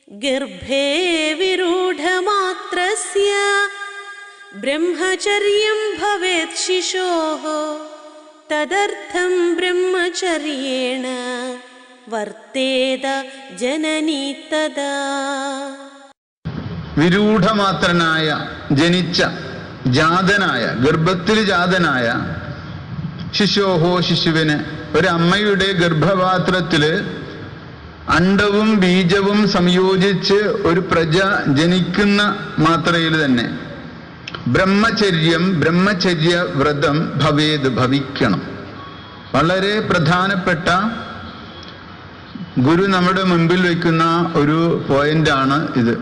ഗർഭേ വിരൂഢമാത്രസ്യ ബ്രഹ്മചര്യം ഭവേത് ശിശോഃ തദർത്ഥം ബ്രഹ്മചര്യേണ വർത്തേത ജനനീ തദാ. വിരൂഢമാത്രനായ, ജനിച്ച, ജാതനായ, ഗർഭത്തിൽ ജാതനായ ശിശോഹോ, ശിശുവിന്, ഒരമ്മയുടെ ഗർഭപാത്രത്തില് അണ്ഡവും ബീജവും സംയോജിച്ച് ഒരു പ്രജ ജനിക്കുന്ന മാത്രയിൽ തന്നെ ബ്രഹ്മചര്യം, ബ്രഹ്മചര്യ വ്രതം ഭവേത്, ഭവിക്കണം. വളരെ പ്രധാനപ്പെട്ട ഗുരു നമ്മുടെ മുമ്പിൽ വയ്ക്കുന്ന ഒരു പോയിന്റാണ് ഇത്.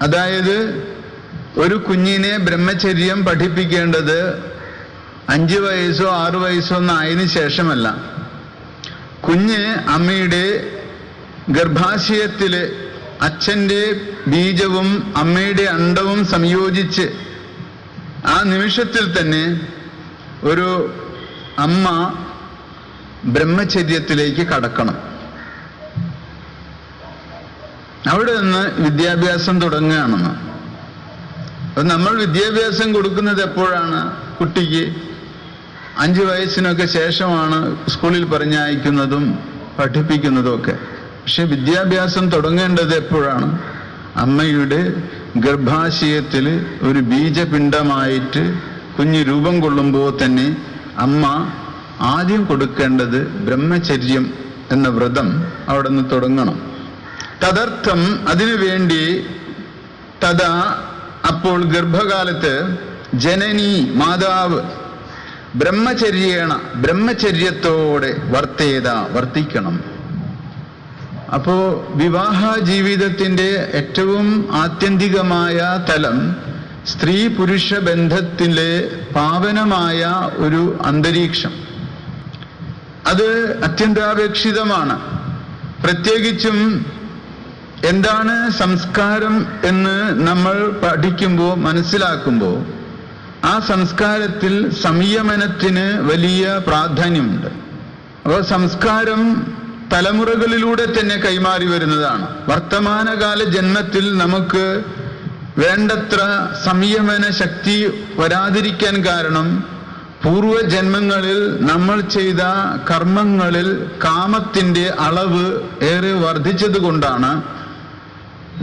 അതായത് ഒരു കുഞ്ഞിനെ ബ്രഹ്മചര്യം പഠിപ്പിക്കേണ്ടത് 5 വയസ്സോ 6 വയസ്സോ ഒന്നും ആയതിനു ശേഷമല്ല. കുഞ്ഞ് അമ്മയുടെ ഗർഭാശയത്തില് അച്ഛൻ്റെ ബീജവും അമ്മയുടെ അണ്ഡവും സംയോജിച്ച് ആ നിമിഷത്തിൽ തന്നെ ഒരു അമ്മ ബ്രഹ്മചര്യത്തിലേക്ക് കടക്കണം. അവിടെ നിന്ന് വിദ്യാഭ്യാസം തുടങ്ങുകയാണെന്ന്. അപ്പം നമ്മൾ വിദ്യാഭ്യാസം കൊടുക്കുന്നത് എപ്പോഴാണ്? കുട്ടിക്ക് 5 വയസ്സിനൊക്കെ ശേഷമാണ് സ്കൂളിൽ പറഞ്ഞയക്കുന്നതും പഠിപ്പിക്കുന്നതും ഒക്കെ. പക്ഷെ വിദ്യാഭ്യാസം തുടങ്ങേണ്ടത് എപ്പോഴാണ്? അമ്മയുടെ ഗർഭാശയത്തിൽ ഒരു ബീജപിണ്ഡമായിട്ട് കുഞ്ഞ് രൂപം കൊള്ളുമ്പോൾ തന്നെ അമ്മ ആദ്യം കൊടുക്കേണ്ടത് ബ്രഹ്മചര്യം എന്ന വ്രതം അവിടെ നിന്ന് തുടങ്ങണം. തദർത്ഥം, അതിനുവേണ്ടി, തഥാ, അപ്പോൾ ഗർഭകാലത്ത്, ജനനി, മാതാവ്, ബ്രഹ്മചര്യേണ, ബ്രഹ്മചര്യത്തോടെ വർത്തേത, വർത്തിക്കണം. അപ്പോ വിവാഹ ജീവിതത്തിന്റെ ഏറ്റവും ആത്യന്തികമായ തലം സ്ത്രീ പുരുഷ ബന്ധത്തിലെ പാവനമായ ഒരു അന്തരീക്ഷം. അത് അത്യന്താപേക്ഷിതമാണ്. പ്രത്യേകിച്ചും എന്താണ് സംസ്കാരം എന്ന് നമ്മൾ പഠിക്കുമ്പോൾ, മനസ്സിലാക്കുമ്പോൾ, ആ സംസ്കാരത്തിൽ സംയമനത്തിന് വലിയ പ്രാധാന്യമുണ്ട്. അപ്പോൾ സംസ്കാരം തലമുറകളിലൂടെ തന്നെ കൈമാറി വരുന്നതാണ്. വർത്തമാനകാല ജന്മത്തിൽ നമുക്ക് വേണ്ടത്ര സംയമന ശക്തി വരാതിരിക്കാൻ കാരണം പൂർവജന്മങ്ങളിൽ നമ്മൾ ചെയ്ത കർമ്മങ്ങളിൽ കാമത്തിന്റെ അളവ് ഏറെ വർദ്ധിച്ചതുകൊണ്ടാണ്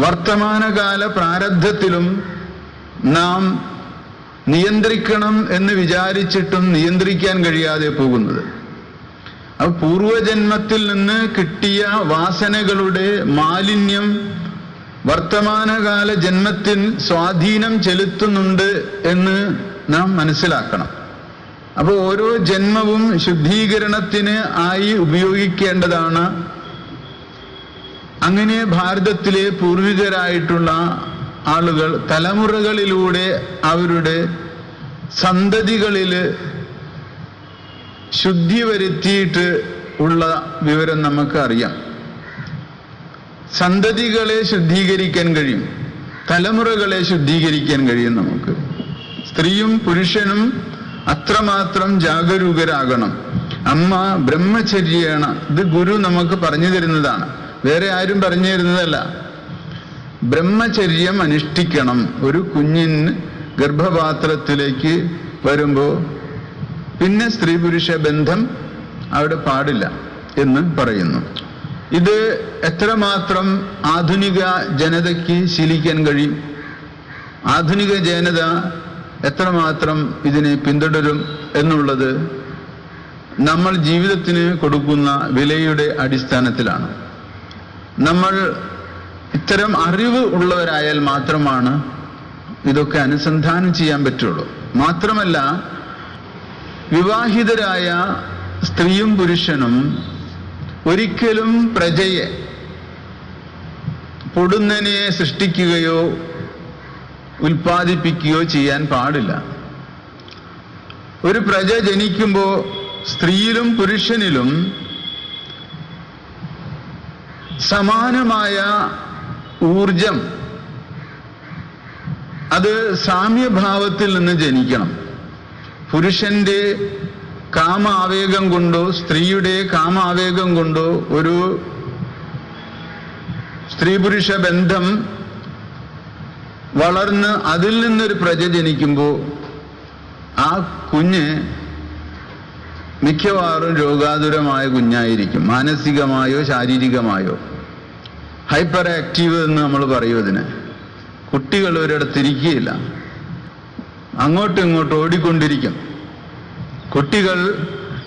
വർത്തമാനകാല പ്രാരബ്ധത്തിലും നാം നിയന്ത്രിക്കണം എന്ന് വിചാരിച്ചിട്ടും നിയന്ത്രിക്കാൻ കഴിയാതെ പോകുന്നത്. അപ്പോൾ പൂർവജന്മത്തിൽ നിന്ന് കിട്ടിയ വാസനകളുടെ മാലിന്യം വർത്തമാനകാല ജന്മത്തിൽ സ്വാധീനം ചെലുത്തുന്നുണ്ട് എന്ന് നാം മനസ്സിലാക്കണം. അപ്പോൾ ഓരോ ജന്മവും ശുദ്ധീകരണത്തിന് ആയി ഉപയോഗിക്കേണ്ടതാണ്. അങ്ങനെ ഭാരതത്തിലെ പൂർവികരായിട്ടുള്ള ആളുകൾ തലമുറകളിലൂടെ അവരുടെ സന്തതികളിൽ ശുദ്ധി വരുത്തിയിട്ട് ഉള്ള വിവരം നമുക്കറിയാം. സന്തതികളെ ശുദ്ധീകരിക്കാൻ കഴിയും, തലമുറകളെ ശുദ്ധീകരിക്കാൻ കഴിയും നമുക്ക്. സ്ത്രീയും പുരുഷനും അത്രമാത്രം ജാഗരൂകരാകണം. അമ്മ ബ്രഹ്മചര്യേണ, ഇത് ഗുരു നമുക്ക് പറഞ്ഞു തരുന്നതാണ്, വേറെ ആരും പറഞ്ഞു തരുന്നതല്ല. ബ്രഹ്മചര്യം അനുഷ്ഠിക്കണം. ഒരു കുഞ്ഞിന് ഗർഭപാത്രത്തിലേക്ക് വരുമ്പോൾ പിന്നെ സ്ത്രീ പുരുഷ ബന്ധം അവിടെ പാടില്ല എന്ന് പറയുന്നു. ഇത് എത്രമാത്രം ആധുനിക ജനതയ്ക്ക് ശീലിക്കാൻ കഴിയും? ആധുനിക ജനത എത്രമാത്രം ഇതിനെ പിന്തുടരും എന്നുള്ളത് നമ്മൾ ജീവിതത്തിന് കൊടുക്കുന്ന വിലയുടെ അടിസ്ഥാനത്തിലാണ്. നമ്മൾ ഇത്തരം അറിവ് ഉള്ളവരായാൽ മാത്രമാണ് ഇതൊക്കെ അനുസന്ധാനം ചെയ്യാൻ പറ്റുള്ളൂ. മാത്രമല്ല, വിവാഹിതരായ സ്ത്രീയും പുരുഷനും ഒരിക്കലും പ്രജയെ, പൊടുന്നനെ സൃഷ്ടിക്കുകയോ ഉൽപ്പാദിപ്പിക്കുകയോ ചെയ്യാൻ പാടില്ല. ഒരു പ്രജ ജനിക്കുമ്പോൾ സ്ത്രീയിലും പുരുഷനിലും സമാനമായ ഊർജം, അത് സാമ്യഭാവത്തിൽ നിന്ന് ജനിക്കണം. പുരുഷന്റെ കാമാവേഗം കൊണ്ടോ സ്ത്രീയുടെ കാമാവേഗം കൊണ്ടോ ഒരു സ്ത്രീ പുരുഷ ബന്ധം വളർന്ന് അതിൽ നിന്നൊരു പ്രജ ജനിക്കുമ്പോൾ ആ കുഞ്ഞ് മിക്കവാറും രോഗാതുരമായ കുഞ്ഞായിരിക്കും. മാനസികമായോ ശാരീരികമായോ ഹൈപ്പർ ആക്റ്റീവ് എന്ന് നമ്മൾ പറയും അതിന്. കുട്ടികൾ ഒരിടത്തിരിക്കുകയില്ല, അങ്ങോട്ടും ഇങ്ങോട്ടും ഓടിക്കൊണ്ടിരിക്കും. കുട്ടികൾ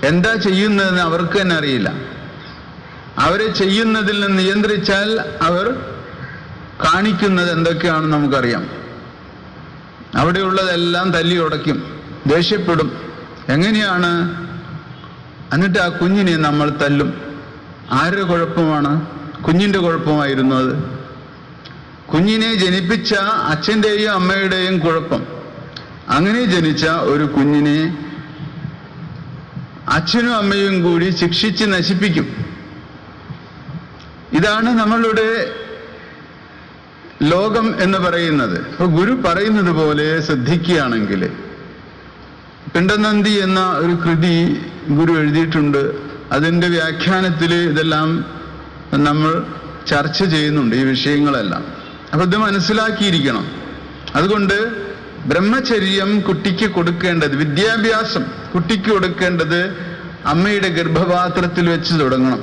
എന്താ ചെയ്യുന്നതെന്ന് അവർക്ക് തന്നെ അറിയില്ല. അവരെ ചെയ്യുന്നതിൽ നിന്ന് നിയന്ത്രിച്ചാൽ അവർ കാണിക്കുന്നത് എന്തൊക്കെയാണെന്ന് നമുക്കറിയാം. അവിടെയുള്ളതെല്ലാം തല്ലി ഉടയ്ക്കും, ദേഷ്യപ്പെടും. എങ്ങനെയാണ്? എന്നിട്ട് ആ കുഞ്ഞിനെ നമ്മൾ തല്ലും. ആരുടെ കുഴപ്പമാണ്? കുഞ്ഞിൻ്റെ കുഴപ്പമായിരുന്നു അത്. കുഞ്ഞിനെ ജനിപ്പിച്ച അച്ഛൻ്റെയും അമ്മയുടെയും കുഴപ്പം. അങ്ങനെ ജനിച്ച ഒരു കുഞ്ഞിനെ അച്ഛനും അമ്മയും കൂടി ശിക്ഷിച്ച് നശിപ്പിക്കും. ഇതാണ് നമ്മളുടെ ലോകം എന്ന് പറയുന്നത്. അപ്പൊ ഗുരു പറയുന്നത് പോലെ ശ്രദ്ധിക്കുകയാണെങ്കിൽ, പിണ്ടനന്ദി എന്ന ഒരു കൃതി ഗുരു എഴുതിയിട്ടുണ്ട്. അതിൻ്റെ വ്യാഖ്യാനത്തിൽ ഇതെല്ലാം നമ്മൾ ചർച്ച ചെയ്യുന്നുണ്ട്, ഈ വിഷയങ്ങളെല്ലാം. അപ്പൊ ഇത് മനസ്സിലാക്കിയിരിക്കണം. അതുകൊണ്ട് ബ്രഹ്മചര്യം കുട്ടിക്ക് കൊടുക്കേണ്ടത്, വിദ്യാഭ്യാസം കുട്ടിക്ക് കൊടുക്കേണ്ടത് അമ്മയുടെ ഗർഭപാത്രത്തിൽ വെച്ച് തുടങ്ങണം.